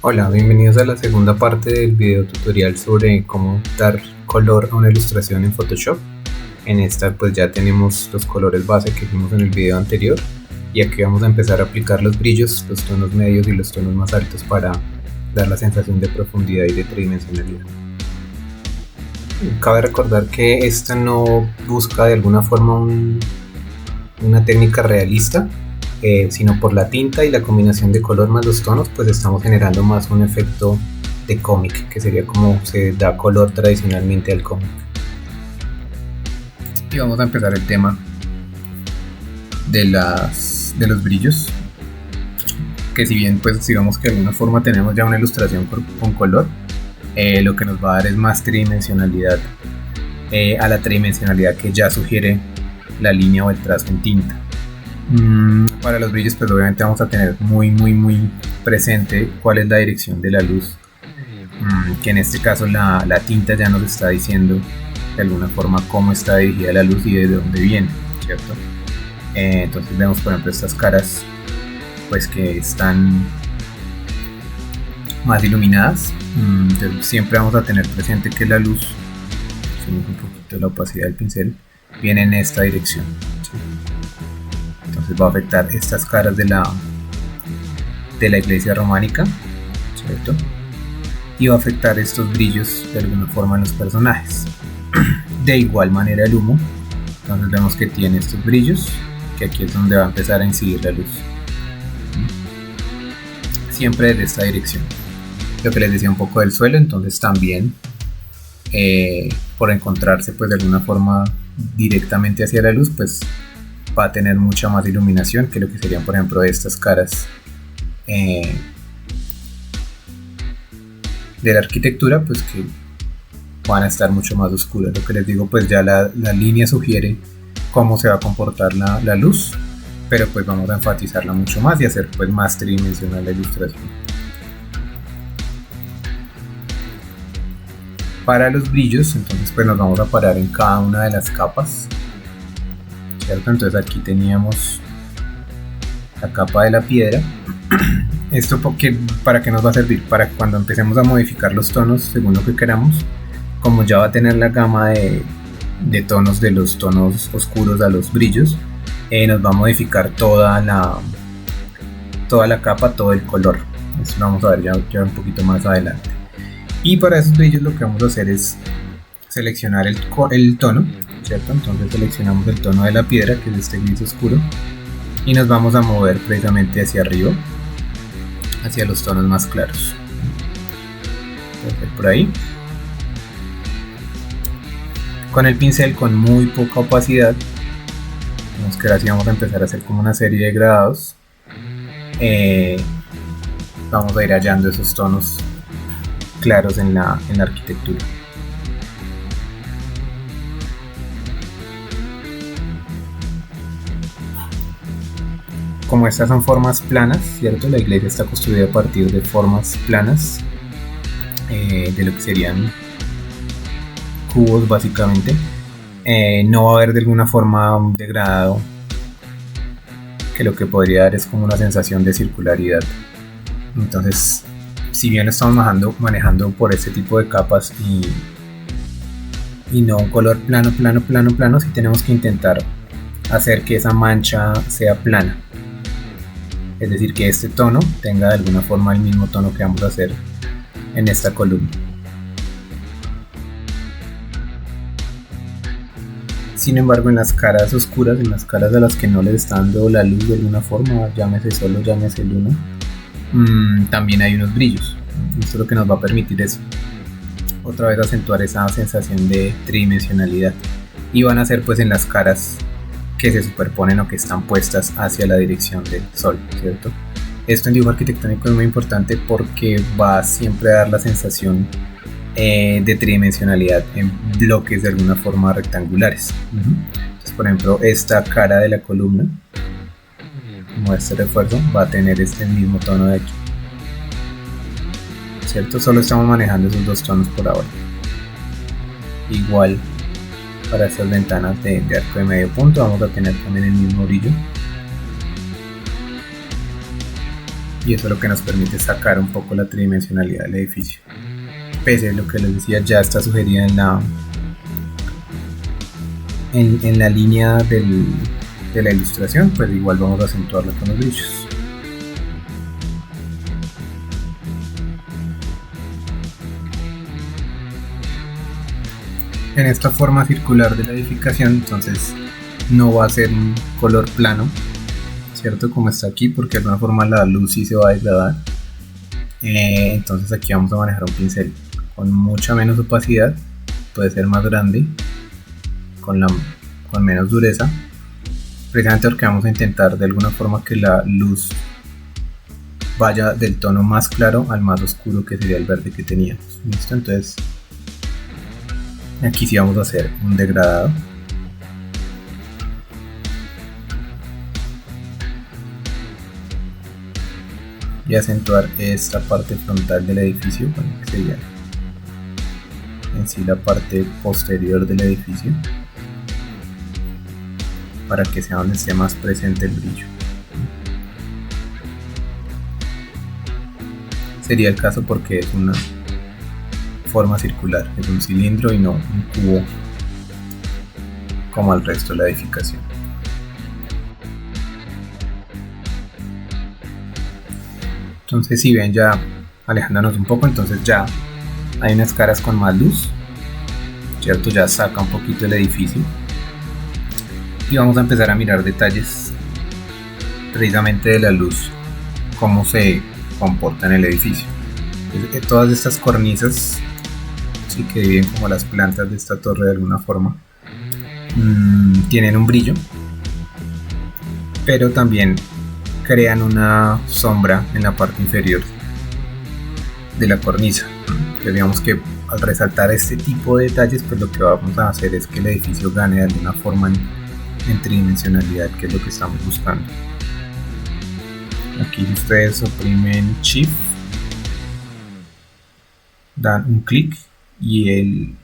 Hola, bienvenidos a la segunda parte del video tutorial sobre cómo dar color a una ilustración en Photoshop. En esta pues ya tenemos los colores base que vimos en el video anterior y aquí vamos a empezar a aplicar los brillos, los tonos medios y los tonos más altos para dar la sensación de profundidad y de tridimensionalidad. Cabe recordar que esta no busca de alguna forma una técnica realista, sino por la tinta y la combinación de color más los tonos, pues estamos generando más un efecto de cómic, que sería como se da color tradicionalmente al cómic. Y vamos a empezar el tema de los brillos, que si bien pues digamos que de alguna forma tenemos ya una ilustración con color, lo que nos va a dar es más tridimensionalidad a la tridimensionalidad que ya sugiere la línea o el trazo en tinta. Para los brillos pues obviamente vamos a tener muy presente cuál es la dirección de la luz, que en este caso la tinta ya nos está diciendo de alguna forma cómo está dirigida la luz y desde dónde viene, ¿cierto? Entonces vemos por ejemplo estas caras pues que están más iluminadas. Entonces siempre vamos a tener presente que la luz, subimos un poquito la opacidad del pincel, viene en esta dirección, ¿sí? Entonces va a afectar estas caras de la iglesia románica, ¿cierto? Y va a afectar estos brillos de alguna forma en los personajes. De igual manera el humo, entonces vemos que tiene estos brillos, que aquí es donde va a empezar a incidir la luz, siempre desde esta dirección. Lo que les decía un poco del suelo, entonces también por encontrarse pues de alguna forma directamente hacia la luz, pues va a tener mucha más iluminación que lo que serían por ejemplo estas caras de la arquitectura, pues que van a estar mucho más oscuras. Lo que les digo, pues ya la línea sugiere cómo se va a comportar la luz, pero pues vamos a enfatizarla mucho más y hacer pues más tridimensional la ilustración. Para los brillos, entonces pues nos vamos a parar en cada una de las capas, ¿cierto? Entonces aquí teníamos la capa de la piedra. Esto ¿para qué nos va a servir? Para cuando empecemos a modificar los tonos según lo que queramos, como ya va a tener la gama de tonos de los tonos oscuros a los brillos, nos va a modificar toda la capa, todo el color. Esto lo vamos a ver ya un poquito más adelante. Y para esos brillos lo que vamos a hacer es seleccionar el tono, ¿cierto? Entonces seleccionamos el tono de la piedra, que es este gris oscuro, y nos vamos a mover precisamente hacia arriba, hacia los tonos más claros. Por ahí, con el pincel con muy poca opacidad, vemos que ahora sí vamos a empezar a hacer como una serie de gradados. Vamos a ir hallando esos tonos claros en la arquitectura. Como estas son formas planas, ¿cierto? La iglesia está construida a partir de formas planas, de lo que serían cubos básicamente. No va a haber de alguna forma un degradado, que lo que podría dar es como una sensación de circularidad. Entonces, si bien lo estamos manejando por este tipo de capas y no un color plano, sí tenemos que intentar hacer que esa mancha sea plana. Es decir, que este tono tenga de alguna forma el mismo tono que vamos a hacer en esta columna. Sin embargo, en las caras oscuras, en las caras a las que no les está dando la luz de alguna forma, llámese solo, llámese luna, también hay unos brillos. Esto lo que nos va a permitir es otra vez acentuar esa sensación de tridimensionalidad, y van a ser pues en las caras que se superponen o que están puestas hacia la dirección del sol, ¿cierto? Esto en dibujo arquitectónico es muy importante porque va siempre a dar la sensación de tridimensionalidad en bloques de alguna forma rectangulares. Entonces, por ejemplo, esta cara de la columna, como este refuerzo, va a tener el mismo tono de aquí, ¿cierto? Solo estamos manejando esos dos tonos por ahora. Igual para estas ventanas de arco de medio punto vamos a tener también el mismo brillo. y eso lo que nos permite sacar un poco la tridimensionalidad del edificio. Pese a lo que les decía, ya está sugerida en la línea de la ilustración, pues igual vamos a acentuarla con los brillos. En esta forma circular de la edificación, entonces no va a ser un color plano, ¿cierto? Como está aquí, porque de alguna forma la luz sí se va a degradar. Entonces aquí vamos a manejar un pincel con mucha menos opacidad, puede ser más grande, con menos dureza, precisamente porque vamos a intentar de alguna forma que la luz vaya del tono más claro al más oscuro, que sería el verde que teníamos. ¿Listo? Entonces aquí sí vamos a hacer un degradado. Y acentuar esta parte frontal del edificio, bueno, que sería en sí la parte posterior del edificio, para que sea donde esté más presente el brillo. Sería el caso porque es una forma circular, es un cilindro y no un cubo como el resto de la edificación. Entonces, si ven, ya alejándonos un poco, entonces ya hay unas caras con más luz, ¿cierto? Ya saca un poquito el edificio y vamos a empezar a mirar detalles precisamente de la luz, cómo se comporta en el edificio. Entonces, todas estas cornisas, sí, que dividen como las plantas de esta torre de alguna forma, tienen un brillo, pero también crean una sombra en la parte inferior de la cornisa. Entonces, digamos que al resaltar este tipo de detalles, pues lo que vamos a hacer es que el edificio gane de alguna forma en tridimensionalidad, que es lo que estamos buscando. Aquí ustedes oprimen Shift, dan un clic y el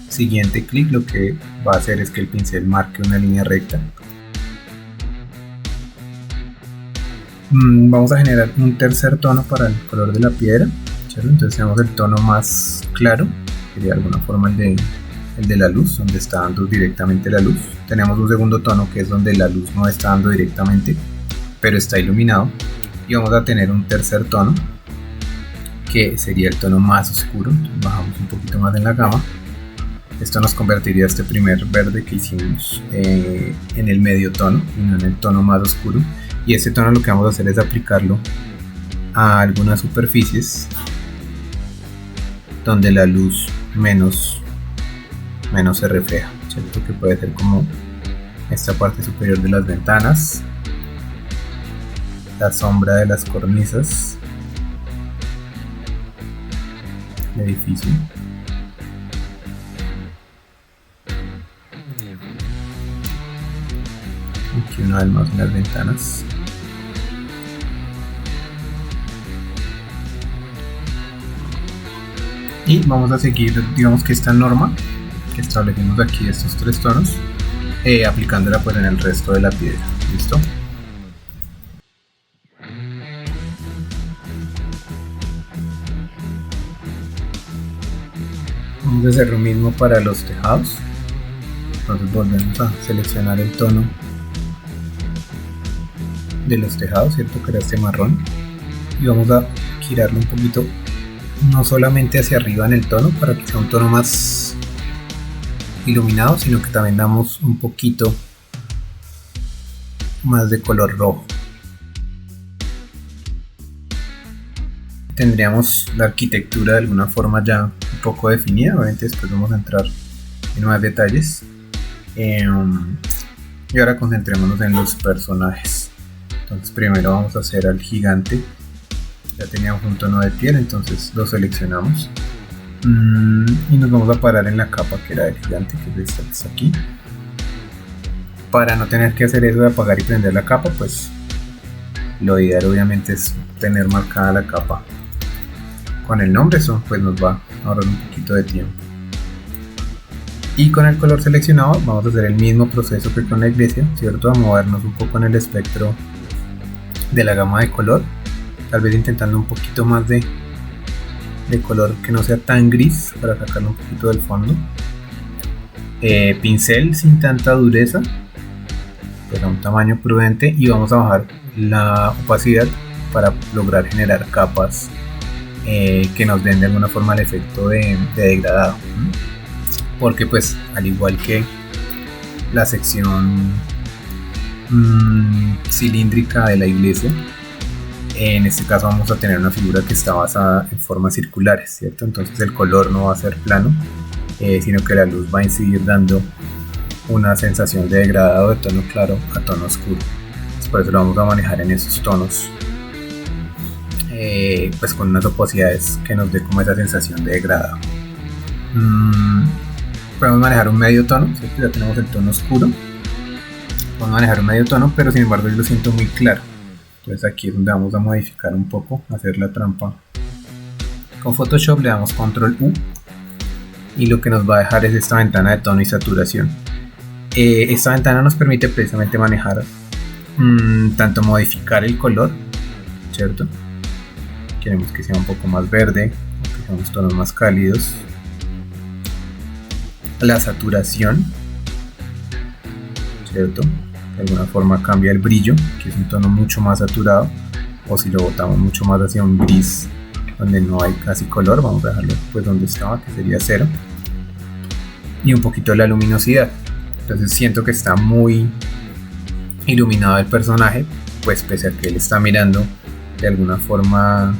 siguiente clic lo que va a hacer es que el pincel marque una línea recta. Vamos a generar un tercer tono para el color de la piedra, ¿cierto? Entonces tenemos el tono más claro, que sería de alguna forma el de la luz, donde está dando directamente la luz. Tenemos un segundo tono que es donde la luz no está dando directamente, pero está iluminado. Y vamos a tener un tercer tono, que sería el tono más oscuro. Entonces bajamos un poquito más en la gama. Esto nos convertiría este primer verde que hicimos en el medio tono y no en el tono más oscuro. Y este tono lo que vamos a hacer es aplicarlo a algunas superficies donde la luz menos se refleja, ¿cierto? Que puede ser como esta parte superior de las ventanas, la sombra de las cornisas, el edificio. Aquí una vez más en las ventanas. Y vamos a seguir, digamos que esta norma que establecimos aquí, estos tres tonos, aplicándola pues en el resto de la piedra. ¿Listo? Vamos a hacer lo mismo para los tejados. Entonces volvemos a seleccionar el tono de los tejados, ¿cierto? Que era este marrón, y vamos a girarlo un poquito, no solamente hacia arriba en el tono para que sea un tono más iluminado, sino que también damos un poquito más de color rojo. Tendríamos la arquitectura de alguna forma ya un poco definida. Obviamente después vamos a entrar en más detalles, y ahora concentrémonos en los personajes. Entonces primero vamos a hacer al gigante. Ya teníamos un tono de piel, entonces lo seleccionamos y nos vamos a parar en la capa que era del gigante, que es esta que está aquí. Para no tener que hacer eso de apagar y prender la capa, pues lo ideal obviamente es tener marcada la capa con el nombre. Eso pues nos va a ahorrar un poquito de tiempo. Y con el color seleccionado vamos a hacer el mismo proceso que con la iglesia, ¿cierto? A movernos un poco en el espectro de la gama de color tal vez intentando un poquito más de color que no sea tan gris para sacarlo un poquito del fondo. Pincel sin tanta dureza, pues a un tamaño prudente, y vamos a bajar la opacidad para lograr generar capas que nos den de alguna forma el efecto de degradado, porque pues al igual que la sección cilíndrica de la iglesia, en este caso vamos a tener una figura que está basada en formas circulares, ¿cierto? Entonces el color no va a ser plano, sino que la luz va a incidir dando una sensación de degradado de tono claro a tono oscuro. Por eso lo vamos a manejar en esos tonos, pues con unas opacidades que nos dé como esa sensación de degradado. Podemos manejar un medio tono, ¿cierto? Ya tenemos el tono oscuro. Podemos manejar un medio tono, pero sin embargo yo lo siento muy claro. Entonces aquí es donde vamos a modificar un poco, hacer la trampa. Con Photoshop le damos Control U y lo que nos va a dejar es esta ventana de tono y saturación. Esta ventana nos permite precisamente manejar tanto modificar el color, ¿cierto? Queremos que sea un poco más verde, que sean unos tonos más cálidos. La saturación, ¿cierto? De alguna forma cambia el brillo, que es un tono mucho más saturado, o si lo botamos mucho más hacia un gris donde no hay casi color, vamos a dejarlo pues donde estaba, que sería 0, y un poquito la luminosidad. Entonces siento que está muy iluminado el personaje, pues pese a que él está mirando de alguna forma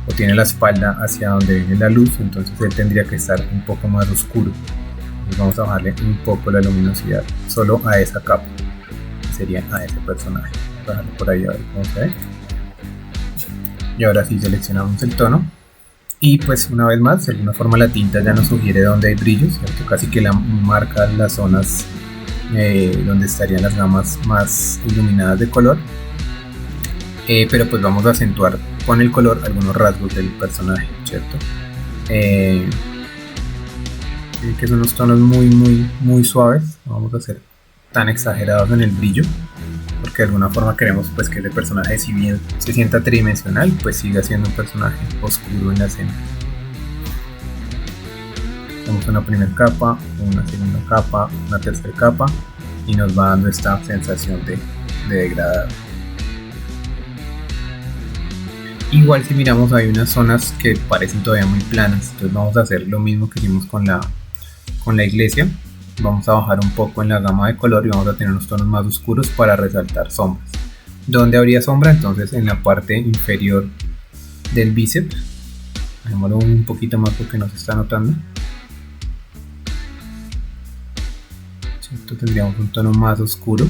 o tiene la espalda hacia donde viene la luz, entonces él tendría que estar un poco más oscuro. Entonces vamos a bajarle un poco la luminosidad solo a esa capa, que sería a ese personaje. Vamos a dejarlo por ahí a ver cómo se ve. Y ahora sí seleccionamos el tono y pues una vez más de alguna forma la tinta ya nos sugiere dónde hay brillos, ¿cierto? Casi que la marca las zonas donde estarían las gamas más iluminadas de color, pero pues vamos a acentuar con el color algunos rasgos del personaje, ¿cierto? Que son unos tonos muy suaves, no vamos a ser tan exagerados en el brillo, porque de alguna forma queremos pues que el personaje, si bien se sienta tridimensional, pues siga siendo un personaje oscuro en la escena. Hacemos una primera capa, una segunda capa, una tercera capa y nos va dando esta sensación de degradado. Igual si miramos hay unas zonas que parecen todavía muy planas, entonces vamos a hacer lo mismo que hicimos con la iglesia. Vamos a bajar un poco en la gama de color y vamos a tener unos tonos más oscuros para resaltar sombras. ¿Dónde habría sombra? Entonces en la parte inferior del bíceps. Dejémoslo un poquito más porque no se está notando. Entonces tendríamos un tono más oscuro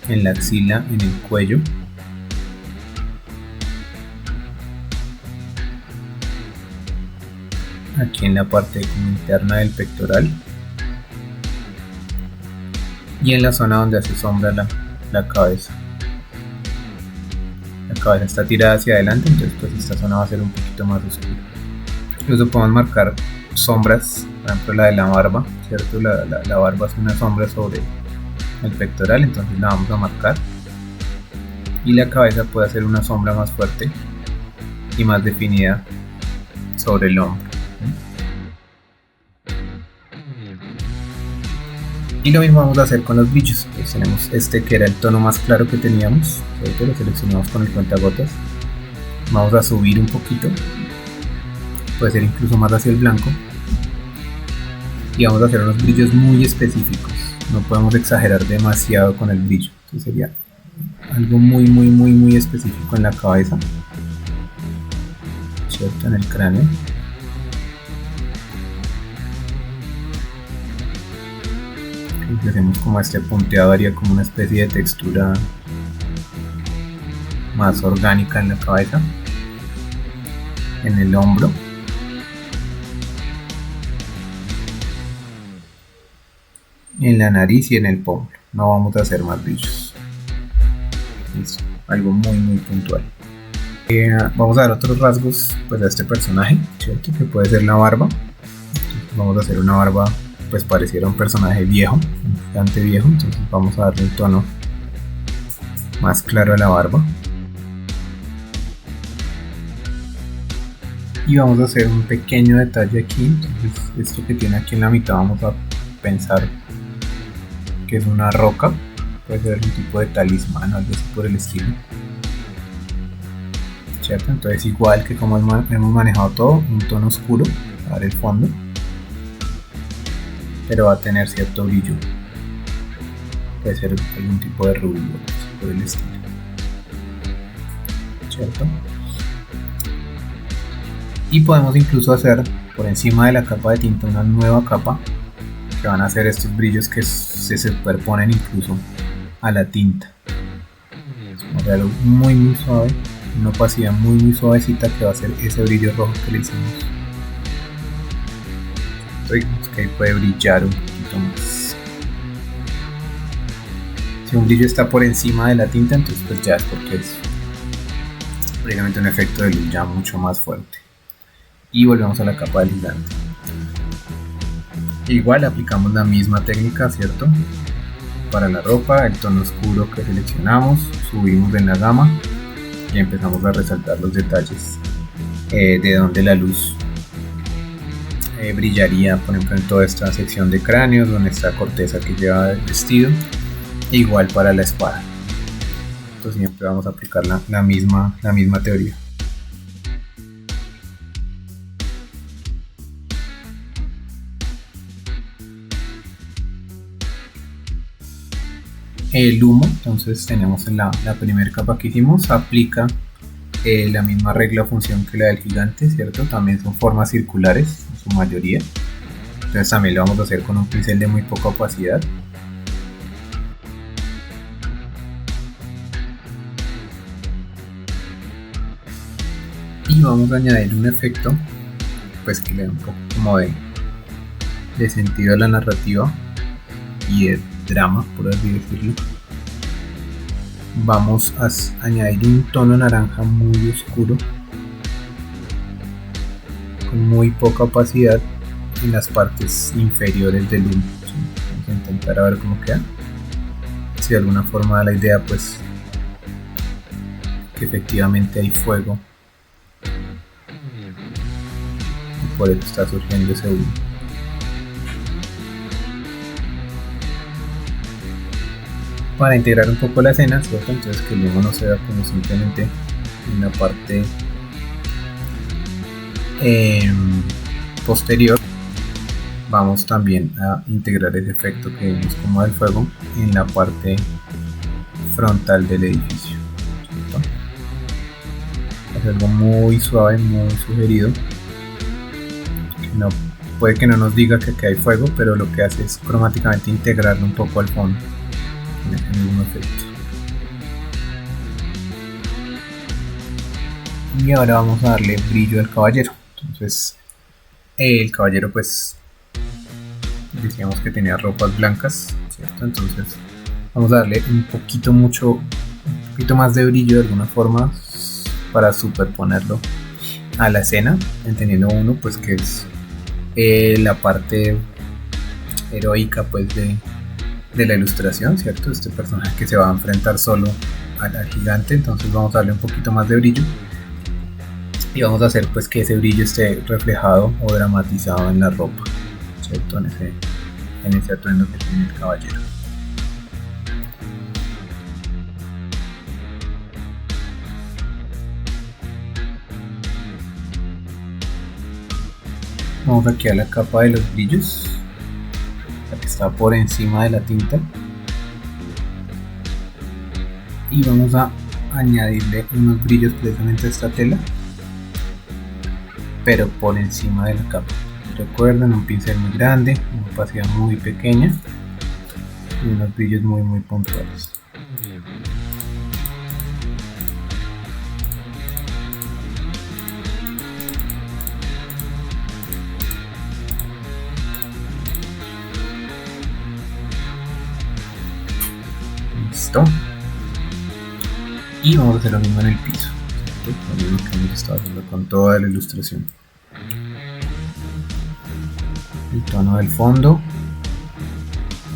en la axila, en el cuello. Aquí en la parte interna del pectoral y en la zona donde hace sombra la cabeza. La cabeza está tirada hacia adelante, entonces pues esta zona va a ser un poquito más oscura. Incluso podemos marcar sombras, por ejemplo la de la barba, ¿cierto? La barba es una sombra sobre el pectoral, entonces la vamos a marcar, y la cabeza puede hacer una sombra más fuerte y más definida sobre el hombro. Y lo mismo vamos a hacer con los brillos. Pues tenemos este que era el tono más claro que teníamos, ¿cierto? Lo seleccionamos con el cuentagotas. Vamos a subir un poquito, puede ser incluso más hacia el blanco, y vamos a hacer unos brillos muy específicos. No podemos exagerar demasiado con el brillo, entonces sería algo muy específico en la cabeza, ¿cierto? En el cráneo. Y hacemos como este punteado, haría como una especie de textura más orgánica en la cabeza, en el hombro, en la nariz y en el pómulo. No vamos a hacer más brillos. Listo, algo muy puntual. Vamos a dar otros rasgos pues a este personaje, ¿cierto? Que puede ser la barba. Entonces vamos a hacer una barba pues pareciera un personaje viejo, bastante viejo, entonces vamos a darle un tono más claro a la barba. Y vamos a hacer un pequeño detalle aquí. Entonces esto que tiene aquí en la mitad vamos a pensar que es una roca, puede ser un tipo de talismán o algo así por el estilo, ¿cierto? Entonces igual que como hemos manejado todo, un tono oscuro para el fondo, pero va a tener cierto brillo, puede ser algún tipo de rubio por el estilo, ¿cierto? Y podemos incluso hacer por encima de la capa de tinta una nueva capa que van a hacer estos brillos que se superponen incluso a la tinta. Vamos a algo muy suave, una opacidad muy suavecita que va a hacer ese brillo rojo que le hicimos. Digamos que ahí puede brillar un poquito más. Si un brillo está por encima de la tinta, entonces pues ya es porque es prácticamente un efecto de luz ya mucho más fuerte. Y volvemos a la capa del gigante. Igual aplicamos la misma técnica, ¿cierto? Para la ropa, el tono oscuro que seleccionamos, subimos en la gama y empezamos a resaltar los detalles de donde la luz brillaría, por ejemplo en toda esta sección de cráneos, donde está corteza que lleva el vestido, igual para la espada. Entonces siempre vamos a aplicar la misma teoría. El humo, entonces tenemos en la primera capa que hicimos, aplica la misma regla o función que la del gigante, ¿cierto? También son formas circulares en su mayoría, entonces también lo vamos a hacer con un pincel de muy poca opacidad. Y vamos a añadir un efecto pues que le da un poco como de sentido a la narrativa y de drama, por así decirlo. Vamos a añadir un tono naranja muy oscuro con muy poca opacidad en las partes inferiores del humo. Vamos a intentar a ver cómo queda. Si de alguna forma da la idea pues que efectivamente hay fuego y por eso está surgiendo ese humo. Para integrar un poco la escena, ¿cierto? Entonces que el humo no se vea como simplemente en la parte posterior, vamos también a integrar ese efecto que vimos como del fuego en la parte frontal del edificio, ¿cierto? Es algo muy suave, muy sugerido, que puede que no nos diga que aquí hay fuego, pero lo que hace es cromáticamente integrarlo un poco al fondo en el mismo efecto. Y ahora vamos a darle brillo al caballero. Entonces el caballero pues decíamos que tenía ropas blancas, ¿cierto? Entonces vamos a darle un poquito más de brillo de alguna forma para superponerlo a la escena, entendiendo uno pues que es la parte heroica pues de la ilustración, ¿cierto? Este personaje que se va a enfrentar solo al gigante, entonces vamos a darle un poquito más de brillo y vamos a hacer pues que ese brillo esté reflejado o dramatizado en la ropa, ¿cierto? En ese atuendo que tiene el caballero. Vamos aquí a la capa de los brillos, la que está por encima de la tinta, y vamos a añadirle unos brillos precisamente a esta tela, pero por encima de la capa. Recuerden, un pincel muy grande, una opacidad muy pequeña y unos brillos muy puntuales. Listo. Y vamos a hacer lo mismo en el piso, ¿cierto? Lo mismo que hemos estado haciendo con toda la ilustración. El tono del fondo,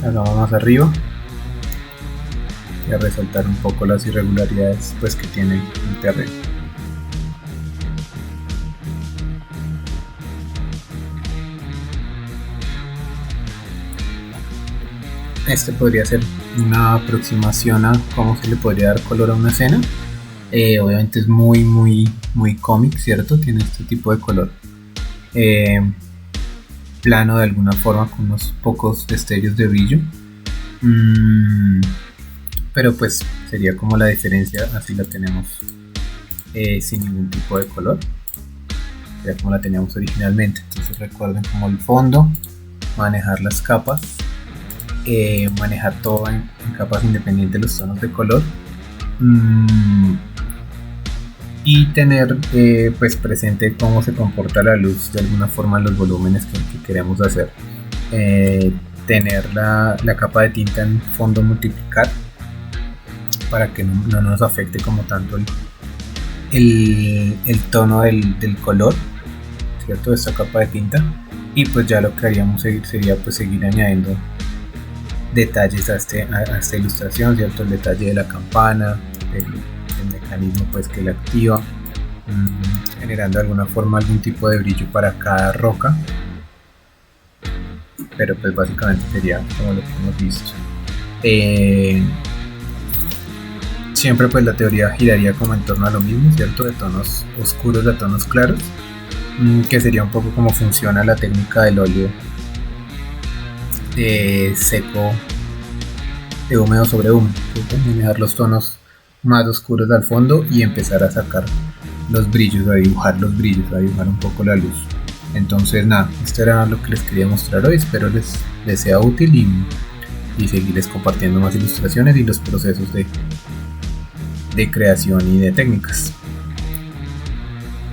la gama más arriba, y a resaltar un poco las irregularidades pues que tiene el terreno. Este podría ser una aproximación a cómo se le podría dar color a una escena. Obviamente es muy cómic, ¿cierto? Tiene este tipo de color plano de alguna forma, con unos pocos destellos de brillo. Pero pues sería como la diferencia, así la tenemos sin ningún tipo de color. Sería como la teníamos originalmente. Entonces recuerden como el fondo, manejar las capas, manejar todo en capas independientes los tonos de color, y tener pues presente cómo se comporta la luz de alguna forma en los volúmenes que queremos hacer. Tener la capa de tinta en fondo multiplicar para que no nos afecte como tanto el tono del color, ¿cierto? De esta capa de tinta. Y pues ya lo que haríamos sería pues seguir añadiendo detalles a esta ilustración, ¿cierto? El detalle de la campana, el mecanismo pues que la activa, generando de alguna forma algún tipo de brillo para cada roca, pero pues básicamente sería como lo que hemos visto. Siempre pues la teoría giraría como en torno a lo mismo, ¿cierto? De tonos oscuros a tonos claros, que sería un poco como funciona la técnica del óleo seco de húmedo sobre húmedo, dejar los tonos más oscuros al fondo y empezar a sacar los brillos, a dibujar los brillos, a dibujar un poco la luz. Entonces nada, esto era lo que les quería mostrar hoy. Espero les sea útil y seguirles compartiendo más ilustraciones y los procesos de creación y de técnicas.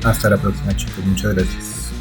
Hasta la próxima, chicos, muchas gracias.